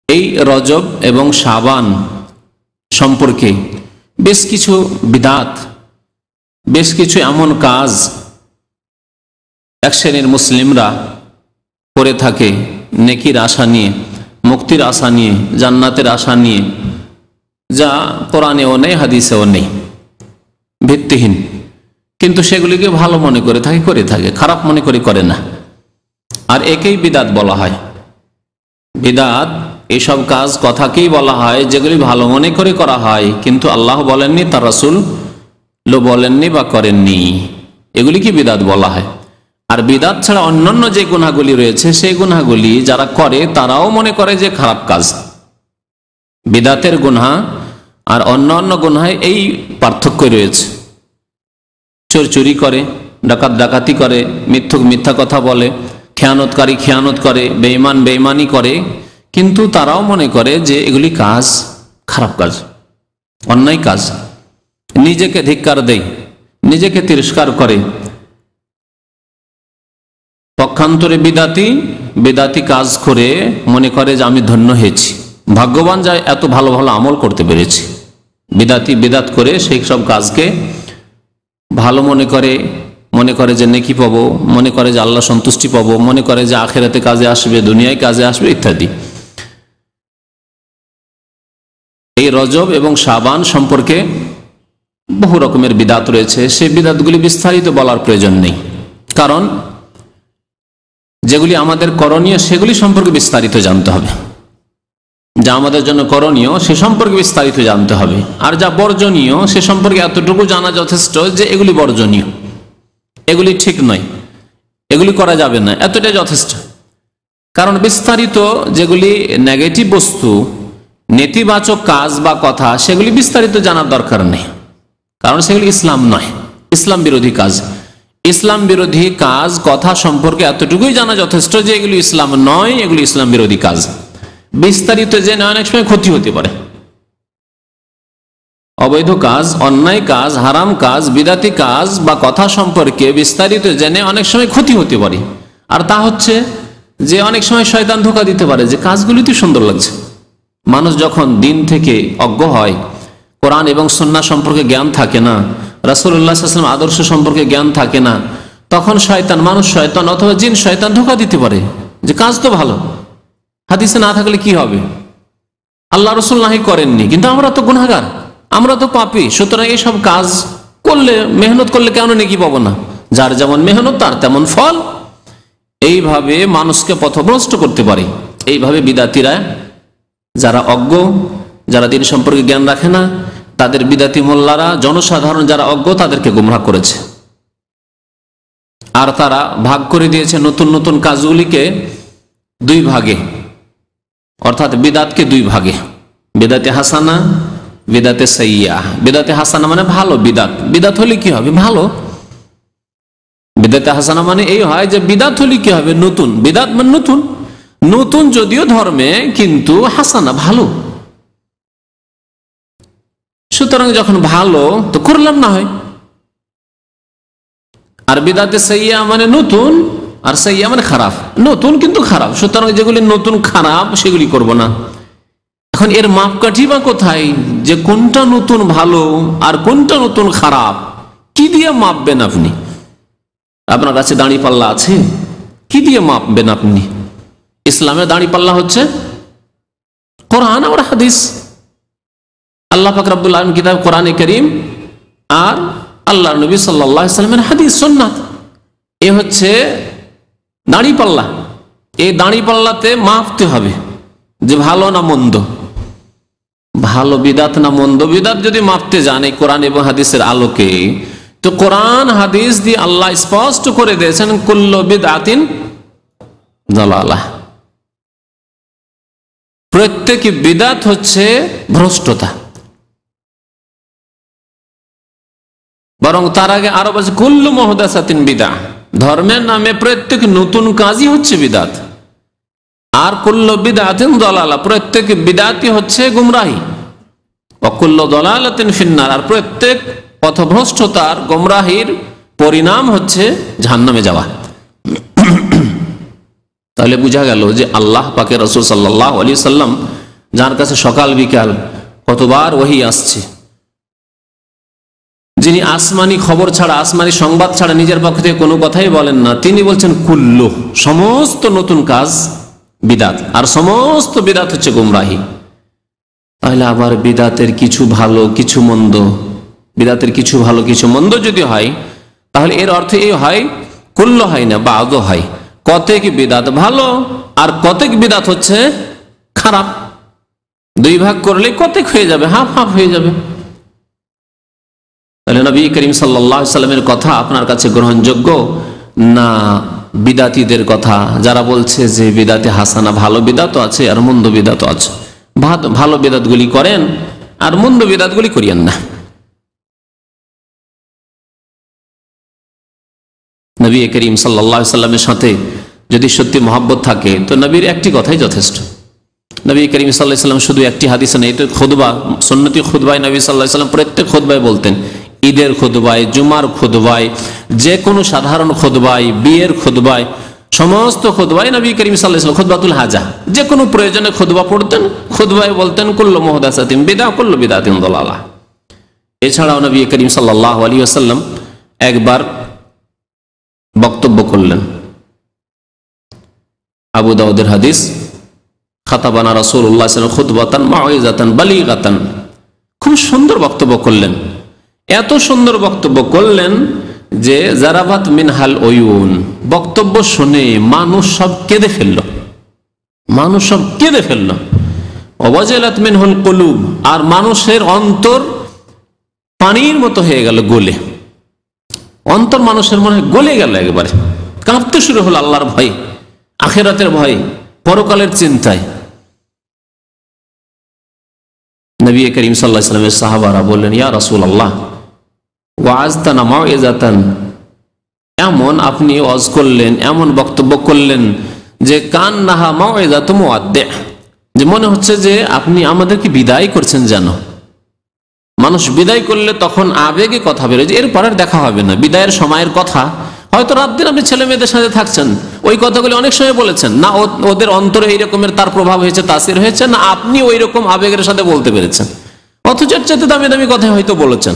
এই রজব এবং শাবান সম্পর্কে বেশ কিছু বিদআত, বেশ কিছু এমন কাজ এক শ্রেণীর মুসলিমরা করে থাকে নেকির আশা নিয়ে, মুক্তির আশা নিয়ে, জান্নাতের আশা নিয়ে, যা কোরআনেও নেই, হাদিসেও নেই, ভিত্তিহীন। কিন্তু সেগুলিকে ভালো মনে করে থাকে, খারাপ মনে করে না। আর একেই বিদআত বলা হয়। বিদআত এইসব কাজ কথাকেই বলা হয় যেগুলি ভালো মনে করে করা হয়, কিন্তু আল্লাহ বলেননি, তার রাসূল বলেননি বা করেননি, এগুলিকে বিদআত বলা হয়। আর বিদআত ছাড়া অন্যান্য যে গুনাহগুলি রয়েছে সেই গুনাহগুলি যারা করে তারাও মনে করে যে খারাপ কাজ। বিদআতের গুনাহ আর অন্যান্য গুনাহে এই পার্থক্য রয়েছে। চোর চুরি করে, ডাকাত ডাকাতি করে, মিথ্যুক মিথ্যা কথা বলে, খেয়ানতকারী খেয়ানত করে, বেঈমান বেঈমানি করে, কিন্তু তারাও মনে করে যে এগুলি কাজ খারাপ কাজ, অন্যায় কাজ। নিজেকে ধিক্কার দেয়, নিজেকে তিরস্কার করে। পক্ষান্তরে বিদাতি কাজ করে মনে করে যে আমি ধন্য হয়েছি, ভাগ্যবান, যা এত ভালো ভালো আমল করতে পেরেছি। বিদাত করে সেই সব কাজকে ভালো মনে করে যে নেকি পাবো, মনে করে যে আল্লাহ সন্তুষ্টি পাবো, মনে করে যে আখিরাতে কাজে আসবে, দুনিয়ায় কাজে আসবে ইত্যাদি। এই রজব এবং শাবান সম্পর্কে বহু রকমের বিদআত রয়েছে। সেই বিদআতগুলি বিস্তারিত বলার প্রয়োজন নেই, কারণ যেগুলি আমাদের করণীয় সেগুলি সম্পর্কে বিস্তারিত জানতে হবে। যা আমাদের জন্য করণীয় সে সম্পর্কে বিস্তারিত জানতে হবে, আর যা বর্জনীয় সে সম্পর্কে এতটুকু জানা যথেষ্ট যে এগুলি বর্জনীয়, এগুলি ঠিক নয়, এগুলি করা যাবে না, এতটাই যথেষ্ট। কারণ বিস্তারিত যেগুলি নেগেটিভ বস্তু, নেতিবাচক কাজ বা কথা, সেগুলি বিস্তারিত জানার দরকার নেই, কারণ সেগুলি ইসলাম নয়, ইসলাম বিরোধী কাজ। ইসলাম বিরোধী কাজ কথা সম্পর্কে এতটুকুই জানা যথেষ্ট যে এগুলি ইসলাম নয়, এগুলি ইসলাম বিরোধী কাজ। বিস্তারিত জেনে অনেক সময় ক্ষতি হতে পারে। অবৈধ কাজ, অন্যায় কাজ, হারাম কাজ, বিদাতি কাজ বা কথা সম্পর্কে বিস্তারিত জেনে অনেক সময় ক্ষতি হতে পারে। আর তা হচ্ছে যে অনেক সময় শয়তান ধোঁকা দিতে পারে যে কাজগুলি তো সুন্দর লাগছে। মানুষ যখন দিন থেকে অজ্ঞ হয়, কোরআন এবং সুন্নাহ সম্পর্কে জ্ঞান থাকে না, রাসূলুল্লাহ সাল্লাল্লাহু আলাইহি ওয়াসাল্লাম আদর্শ সম্পর্কে জ্ঞান থাকে না, তখন শয়তান, মানুষ শয়তান অথবা জিন শয়তান ধোঁকা দিতে পারে যে কাজ তো ভালো, হাদিসে না থাকলে কি হবে, আল্লাহ রাসূল নাহি করেননি, কিন্তু আমরা তো গুনাহগার, আমরা তো পাপী, সুতরাং এইসব কাজ করলে, মেহনত করলে কেন নেকি পাবো না, যার যেমন মেহনত তার তেমন ফল। এইভাবে মানুষকে পথভ্রষ্ট করতে পারে। এইভাবে বিদাতিরা, যারা অজ্ঞ, যারা দিন সম্পর্কে জ্ঞান রাখে না, তাদের বিদাতি মোল্লারা, জনসাধারণ যারা অজ্ঞ, তাদেরকে গুমরাহ করেছে। আর তারা ভাগ করে দিয়েছে নতুন নতুন কাজগুলিকে দুই ভাগে, অর্থাৎ বিদাতকে দুই ভাগে, বিদাতে হাসানা, বিদাতে সাইয়্যা। বিদাতে হাসানা মানে ভালো বিদাত, বিদাত হলে কি হবে, ভালো। বিদাতে হাসানা মানে এই হয় যে বিদাত হলে কি হবে, নতুন। বিদাত মানে নতুন, নতুন যদিও ধর্মে, কিন্তু হাসানা ভালো। সুতরাং যখন ভালো তো করলাম না হয়। আর বিদাতে সাইয়্যা মানে নতুন, আর সাইয়্যা মানে খারাপ, নতুন কিন্তু খারাপ। সুতরাং যেগুলি নতুন খারাপ সেগুলি করব না। এখন এর মাপকাঠি বা কোথায়, যে কোনটা নতুন ভালো আর কোনটা নতুন খারাপ, কি দিয়ে মাপবেন আপনি? আপনার কাছে দাঁড়ি পাল্লা আছে, কি দিয়ে মাপবেন আপনি? ইসলামের দাঁড়ি পাল্লা হচ্ছে কোরআন আর হাদিস, আল্লাহ পাক রব্বুল আলামিন কিতাব কোরআনে কারীম আর আল্লাহর নবী সাল্লাল্লাহু আলাইহি ওয়াসাল্লামের হাদিস সুন্নাত। এ হচ্ছে দাঁড়ি পাল্লা। এই দাঁড়ি পাল্লাতে মাপতে হবে যে ভালো না মন্দ, ভালো বিদাত না মন্দ। বিদাত যদি মাপতে যান এই কোরআন এবং হাদিসের আলোকে, তো কোরআন হাদিস দিয়ে আল্লাহ স্পষ্ট করে দিয়েছেন কুল্লু বিদআতিন দালালাহ, প্রত্যেক বিদাত হচ্ছে ভ্রষ্টতা। বরং তার আগে আরো বলছে কুল্লু মুহদাসাতিন বিদআহ, ধর্মের নামে প্রত্যেক নতুন কাজই হচ্ছে বিদাত। আর কুল্লু বিদআতিন দালালাহ, প্রত্যেক বিদাতই হচ্ছে গুমরাহি। ওয়া কুল্লু দালালাতিন ফিন্নার, আর প্রত্যেক পথভ্রষ্টতার, গুমরাহির পরিণাম হচ্ছে জাহান্নামে যাওয়া। তাহলে বোঝা গেল যে আল্লাহ পাকের রাসূল সাল্লাল্লাহু আলাইহি ওয়াসাল্লাম যার কাছে সকাল বিকাল কতবার ওহী আসছে, যিনি আসমানি খবর ছাড়া, আসমানি সংবাদ ছাড়া নিজের পক্ষ থেকে কোনো কথাই বলেন না, তিনি বলছেন কুল্লু, সমস্ত নতুন কাজ বিদাত, আর সমস্ত বিদাত হচ্ছে গুমরাহি। তাহলে আবার বিদাতের কিছু ভালো কিছু মন্দ, বিদাতের কিছু ভালো কিছু মন্দ যদি হয়, তাহলে এর অর্থ এই হয় কুল্ল হয় না, বাদও হয়। কতেক বিদাত ভালো আর কতেক বিদাত হচ্ছে খারাপ। দুই ভাগ করলে কতেক হয়ে যাবে, হাফ হাফ হয়ে যাবে। তাহলে নবী করিম সাল্লাল্লাহু আলাইহি সাল্লামের কথা আপনার কাছে গ্রহণযোগ্য না বিদাতীদের কথা, যারা বলছে যে বিদাতে হাসানা, ভালো বিদাতও আছে আর মন্দ বিদাতও আছে। ভালো বিদাতগুলি করেন আর মন্দ বিদাতগুলি করিয়েন না। নবী করিম সাল্লাল্লাহু আলাইহি সাল্লামের সাথে যদি সত্যি মহব্বত থাকে তো নবীর একটি কথাই যথেষ্ট। নবী করিম সাল্লাল্লাহু আলাইহি সাল্লাম শুধু একটি হাদিসে নেই, এটা খুতবা, সুন্নতি খুতবায় নবী সাল্লাল্লাহু আলাইহি সাল্লাম প্রত্যেক খুতবায় বলতেন, ঈদের খুতবায়, জুমার খুতবায়, যে কোনো সাধারণ খুতবায়, বিয়ের খুতবায়, সমস্ত খুতবায় নবী করিম সাল্লাল্লাহু আলাইহি ওয়াসাল্লাম খুতবাতুল হাজা, যে কোনো প্রয়োজনে খুতবা পড়তেন, খুতবায় বলতেন কুল্লু মুহদাসাতিন বিদআহ কুল্লু বিদআতিন দালালাহ। এছাড়াও নবী করিম সাল্লাল্লাহু আলাইহি ওয়াসাল্লাম একবার বক্তব্য করলেন, আবু দাউদের হাদিস, খাতাবানা রাসূলুল্লাহ সাল্লাল্লাহু আলাইহি ওয়াসাল্লাম খুতবাতান মাউইযাতান বালিগাতান, খুব সুন্দর বক্তব্য করলেন। এত সুন্দর বক্তব্য করলেন যে জারাবাত মিনহাল ওয়ুন, বক্তব্য শুনে মানুষ সব কেঁদে ফেলল, মানুষ সব কেঁদে ফেলল। ওয়াজালাত মিনহুল কুলুব, আর মানুষের অন্তর পানির মতো হয়ে গেল, গলে, অন্তর মানুষের মনে গলে গেল, একেবারে কাঁপতে শুরু হলো আল্লাহর ভয়ে, আখিরাতের ভয়ে, পরকালের চিন্তায়। নবী করিম সাল্লাল্লাহু আলাইহি ওয়াসাল্লামের সাহাবারা বললেন, ইয়া রাসূলুল্লাহ ওয়াজতানা মাউইযাতান, এমন আপনি ওয়াজ করলেন, এমন বক্তব্য করলেন যে কান্নাহা মাউইযাতু মুআদ্দি, যে মনে হচ্ছে যে আপনি আমাদেরকে বিদায় করছেন। যেন মানুষ বিদায় করলে তখন আবেগে কথা বেরোয় যে এরপর আর দেখা হবে না, বিদায়ের সময়ের কথা। হয়তো রাত দিন আপনি ছেলে মেয়েদের সাথে থাকছেন, ওই কথাগুলি অনেক সময় বলেছেন না, ওদের অন্তরে এই রকমের তার প্রভাব হয়েছে, তাসির হয়েছে না, আপনি ওই রকম আবেগের সাথে বলতে পেরেছেন, অথচ এর চাইতে দামি দামি কথা হয়তো বলেছেন,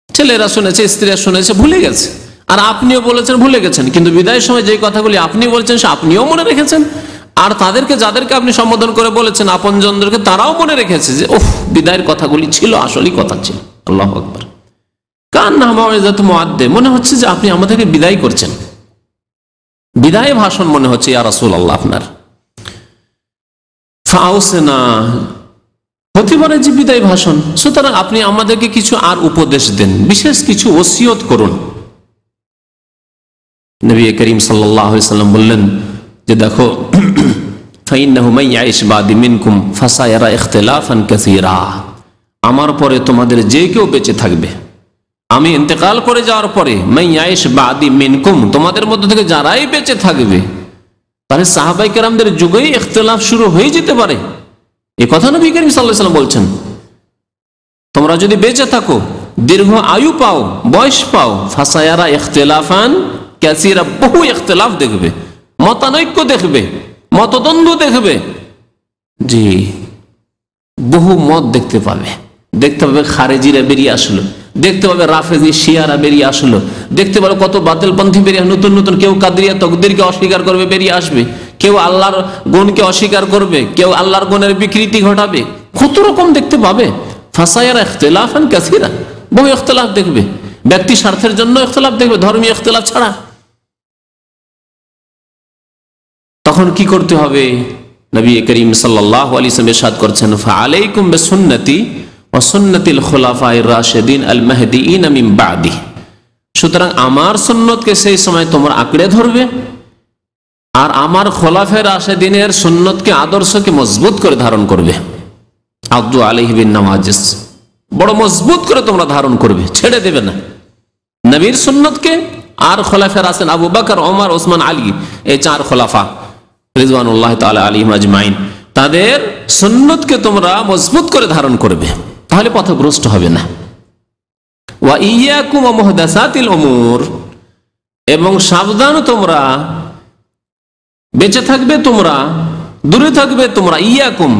ছেলেরা শুনেছে, স্ত্রীরা শুনেছে, ভুলে গেছে, আর আপনিও বলেছেন, ভুলে গেছেন। কিন্তু বিদায়ের সময় যে কথাগুলি আপনি বলেছেন সে আপনিও মনে রেখেছেন, আর তাদেরকে, যাদেরকে আপনি সম্বোধন করে বলেছেন আপনজনদেরকে, তারাও মনে রেখেছে যে ওহ, বিদায়ের কথাগুলি ছিল, আসলেই কথা ছিল। আল্লাহু আকবার। কান্না মাউইযাতু মুআদ্দি, মনে হচ্ছে যে আপনি আমাদেরকে বিদায় করছেন, বিদায় ভাষণ মনে হচ্ছে ইয়া রাসূলুল্লাহ আপনার। ফাউসিনা, হতে পারে যে বিদায় ভাষণ, সুতরাং আপনি আমাদেরকে কিছু আর উপদেশ দেন, বিশেষ কিছু ওসিয়ত করুন। নবী করিম সাল্লাল্লাহু আলাইহি ওয়াসাল্লাম বললেন যে দেখো, ফাইন্নাহু মান ইয়াইশ বাদি মিনকুম ফাসায়ারা ইখতিলাফান কাসীরা, আমার পরে তোমাদের যে কেউ বেঁচে থাকবে, আমি ইন্তেকাল করে যাওয়ার পরে, মান ইয়াইশ বাদি মিনকুম, তোমাদের মধ্য থেকে যারাই বেঁচে থাকবে, তাহলে সাহাবায়ে কেরামদের যুগেই ইখতিলাফ শুরু হয়ে যেতে পারে। এই কথা নবী করিম সাল্লাল্লাহু আলাইহি ওয়াসাল্লাম বলছেন, তোমরা যদি বেঁচে থাকো, দীর্ঘ আয়ু পাও, বয়স পাও, ফাসায়ারা ইখতিলাফান কাসীরা, বহু ইখতিলাফ দেখবে, মতানৈক্য দেখবে, মতদ্বন্দ্ব দেখবে, জি, বহু মত দেখতে পাবে। দেখতে পাবে খারেজিরা বেরিয়ে আসলো, দেখতে পাবে রাফেজি শিয়ারা বেরিয়ে আসলো, দেখতে পাবে কত বাতিলপন্থী বেরিয়ে, নতুন নতুন, কেউ কাদরিয়া তাকদীরকে অস্বীকার করবে, বেরিয়ে আসবে, কেউ আল্লাহর গুণকে অস্বীকার করবে, কেউ আল্লাহর গুণের বিকৃতি ঘটাবে, কত রকম দেখতে পাবে। ফাসায়ারা ইখতিলাফান কাসীরা, বহু ইখতিলাফ দেখবে, ব্যক্তি স্বার্থের জন্য ইখতিলাফ দেখবে, ধর্মীয় ইখতিলাফ ছাড়া। তখন কি করতে হবে? নবী করিম সাল্লাল্লাহু আলাইহি ওয়াসাল্লাম ইরশাদ করছেন, ফাআলাইকুম বিসুন্নতি ওয়া সুন্নাতিল খুলাফায়ে রাশিদিন আল মাহদিয়িন মিন বাদি, সুতরাং আমার সুন্নতকে সেই সময় তোমরা আঁকড়ে ধরবে, আর আমার খোলাফায়ে রাশিদিনের সুন্নতকে, আদর্শকে মজবুত করে ধারণ করবে। আদু আলাইহি বিন নাওয়াজিস, বড় মজবুত করে তোমরা ধারণ করবে, ছেড়ে দেবে না। নবীর সুন্নতকে আর খোলাফায়ে রাশিদিন আবু বকর, ওমর, ওসমান, আলী, এই চার খোলাফা রিজওয়ানুল্লাহ তাআলা আলাইহিম আজমাইন, তাদের সুন্নতকে তোমরা মজবুত করে ধারণ করবে, তাহলে পথভ্রষ্ট হবে না। ওয়া ইয়াকুম ওয়া মুহদাসাতিল উমুর, এবং সাবধান তোমরা, বেঁচে থাকবে তোমরা দূরে থাকবে তোমরা, ইয়াকুম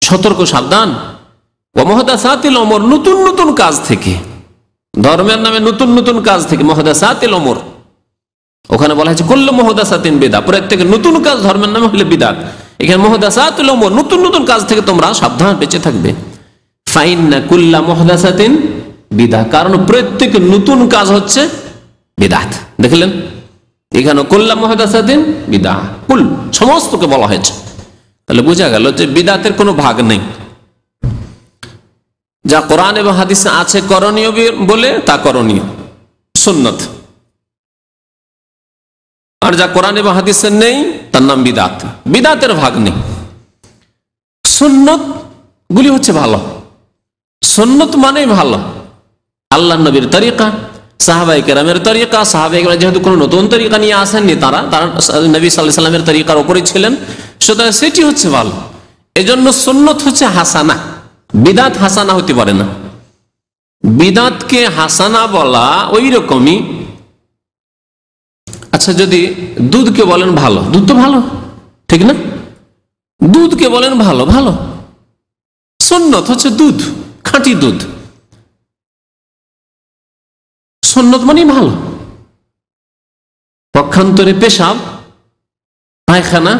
সতর্ক সাবধান, ওয়া মুহদাসাতিল উমুর নতুন নতুন কাজ থেকে, ধর্মের নামে নতুন নতুন কাজ থেকে, মুহদাসাতিল উমুর। ওখানে বলা হয়েছে কুল্লু মুহদাসাতিন বিদআ, প্রত্যেক নতুন কাজ ধর্মের নামে হলে বিদআত। এখানে মুহদাসাতুল উমুর নতুন নতুন কাজ থেকে তোমরা সাবধান, বেঁচে থাকবে। ফাইন্না কুল্লা মুহদাসাতিন বিদআ, কারণ প্রত্যেক নতুন কাজ হচ্ছে বিদআত। দেখলেন এখানে কুল্লা মুহদাসাতিন বিদআ, কুল সমস্তকে বলা হয়েছে। তাহলে বোঝা গেল যে বিদআতের কোনো ভাগ নেই। যা কোরআন এবং হাদিসে আছে করণীয় বলে তা করণীয়, সুন্নত। আর যা কোরআন এবং হাদিসে নেই তার নাম বিদআত। বিদআতের ভাগ নেই। সুন্নত গুলি হচ্ছে ভালো, সুন্নত মানেই ভালো। আল্লাহ নবীর তরিকা, সাহাবায়ে কেরামের তরিকা, সাহাবায়ে কেরাম যেহেতু কোনো নতুন তরিকা নিয়ে আসেননি, তারা নবী সাল্লাল্লাহু আলাইহি ওয়াসাল্লামের তরিকার উপরেই ছিলেন, সুতরাং সেটি হচ্ছে ভালো। এজন্য সুন্নত হচ্ছে হাসানা, বিদআত হাসানা হতে পারে না। বিদআতকে হাসানা বলা ওই রকমই, আচ্ছা যদি দুধকে বলেন ভালো, দুধ তো ভালো, ঠিক না? দুধকে বলেন ভালো, ভালো। সুন্নত হচ্ছে দুধ, খাঁটি দুধ। সুন্নত মানে ভালো। পক্ষান্তরে পেশাব পায়খানা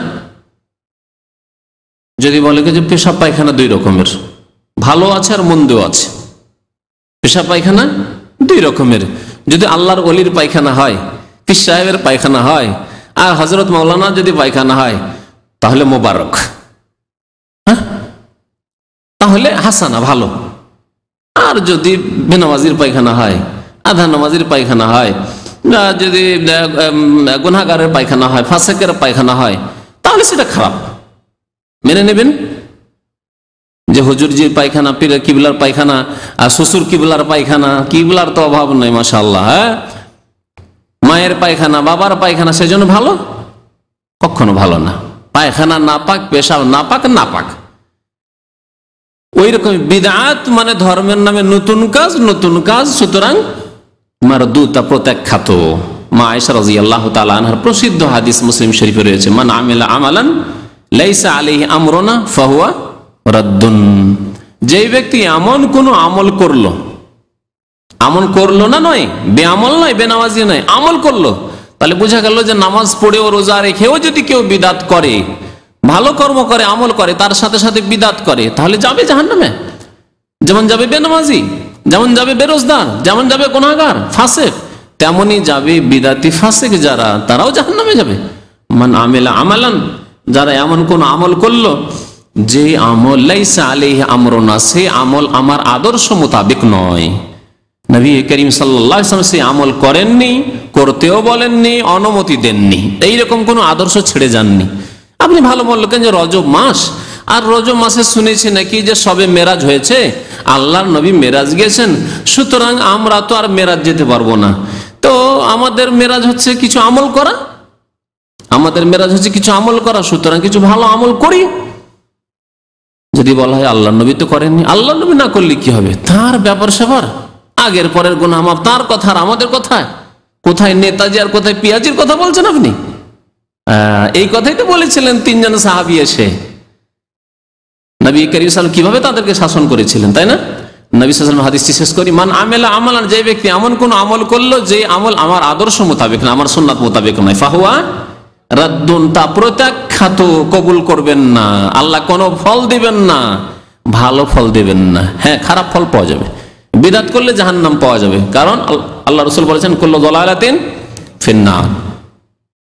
যদি বলে যে পেশাব পায়খানা দুই রকমের, ভালো আছে আর মন্দও আছে। পেশাব পায়খানা দুই রকমের। যদি আল্লাহর ওলির পায়খানা হয়, পীর সাহেবের পায়খানা হয়, আর হযরত মাওলানা যদি পায়খানা হয় তাহলে মোবারক, হ্যাঁ, তাহলে হাসানা ভালো। আর যদি বেনামাজির পায়খানা হয়, আধা নামাজির পায়খানা হয়, যদি গুনাহগারের পায়খানা হয়, ফাসিকের পায়খানা হয়, তাহলে সেটা খারাপ। মেনে নেবেন যে হুজুরজির পায়খানা, পীর কিবলার পায়খানা, আর শ্বশুর কিবলার পায়খানা, কিবলার তো অভাব নাই মাশাআল্লাহ, হ্যাঁ, মায়ের পায়খানা, বাবার পায়খানা, সেজন্য ভালো? কখনো ভালো না। পায়খানা নাপাক, পেশাব নাপাক, নাপাক। ওই রকম বিদআত মানে ধর্মের নামে নতুন কাজ, নতুন কাজ, সুতরাং মারদুতা, প্রত্যাখ্যাত। মা আয়েশা রাদিয়াল্লাহু তাআলা আনহার প্রসিদ্ধ হাদিস মুসলিম শরীফে রয়েছে, মান আমিলা আমালান লাইসা আলাইহি আমরুনা ফাহুয়া রাদ্দুন। যেই ব্যক্তি এমন কোন আমল করলো, আমল করলো না, নয় বেআমল নয়, বেনামাজি নয়, আমল করলো, তাহলে বোঝা গেল যে নামাজ পড়েও রোজা রেখেও যদি কেউ বিদআত করে, ভালো কর্ম করে, আমল করে, তার সাথে সাথে বিদআত করে, তাহলে যাবে জাহান্নামে। যেমন যাবে বেনামাজি, যেমন যাবে বেরোজগার, যেমন যাবে গুনাহগার ফাসিক, তেমনি যাবে বিদআতি ফাসিক যারা, তারাও জাহান্নামে যাবে। মান আমিলা আমালান, যারা এমন কোন আমল করলো যে আমল লাইসা আলাইহি আমরুনা, সেই আমল আমার আদর্শ মোতাবেক নয়, নবী করিম সাল্লাল্লাহু আলাইহি ওয়াসাল্লাম সেই আমল করেননি, করতেও বলেননি, অনুমতি দেননি, এইরকম কোন আদর্শ ছেড়ে যাননি। আপনি ভালো বললেন যে রজব মাস, আর রজব মাসে শুনেছি নাকি যে সবে মেরাজ হয়েছে, আল্লাহর নবী মেরাজ গিয়েছেন, সুতরাং আমরা তো আর মেরাজ যেতে পারবো না। তো আমাদের মেরাজ হচ্ছে কিছু আমল করা, আমাদের মেরাজ হচ্ছে কিছু আমল করা, সুতরাং কিছু ভালো আমল করি। যদি বলা হয় আল্লাহর নবী তো করেননি, আল্লাহর নবী না করলে কি হবে? তার ব্যাপার স্যাপার, আগের পরের গুনাহ মাফ, তার কথা আর আমাদের কথা। কোথায় নেতাজি আর কোথায় পিয়াজির কথা বলছেন আপনি? এই কথাই তো বলেছিলেন তিনজন সাহাবী এসে, নবী করিম সাল্লাল্লাহু আলাইহি ওয়াসাল্লাম কিভাবে তাদেরকে শাসন করেছিলেন, তাই না? নবী সাল্লাল্লাহু আলাইহি ওয়াসাল্লাম হাদিসটি শেষ করি, মান আমিলা আমালান, যে ব্যক্তি এমন কোন আমল করলো যে আমল আমার আদর্শ মোতাবেক না, আমার সুন্নাত মোতাবেক নয়, ফাহুয়া রাদ্দুন, তা প্রত্যাখ্যাত, কবুল করবেন না, আল্লাহ কোনো ফল দিবেন না, ভালো ফল দিবেন না, হ্যাঁ খারাপ ফল পাওয়া যাবে। বিদআত করলে জাহান্নাম পাওয়া যাবে, কারণ আল্লাহ রাসূল বলেছেন কুল্লু যালালাতিন ফিন্নার।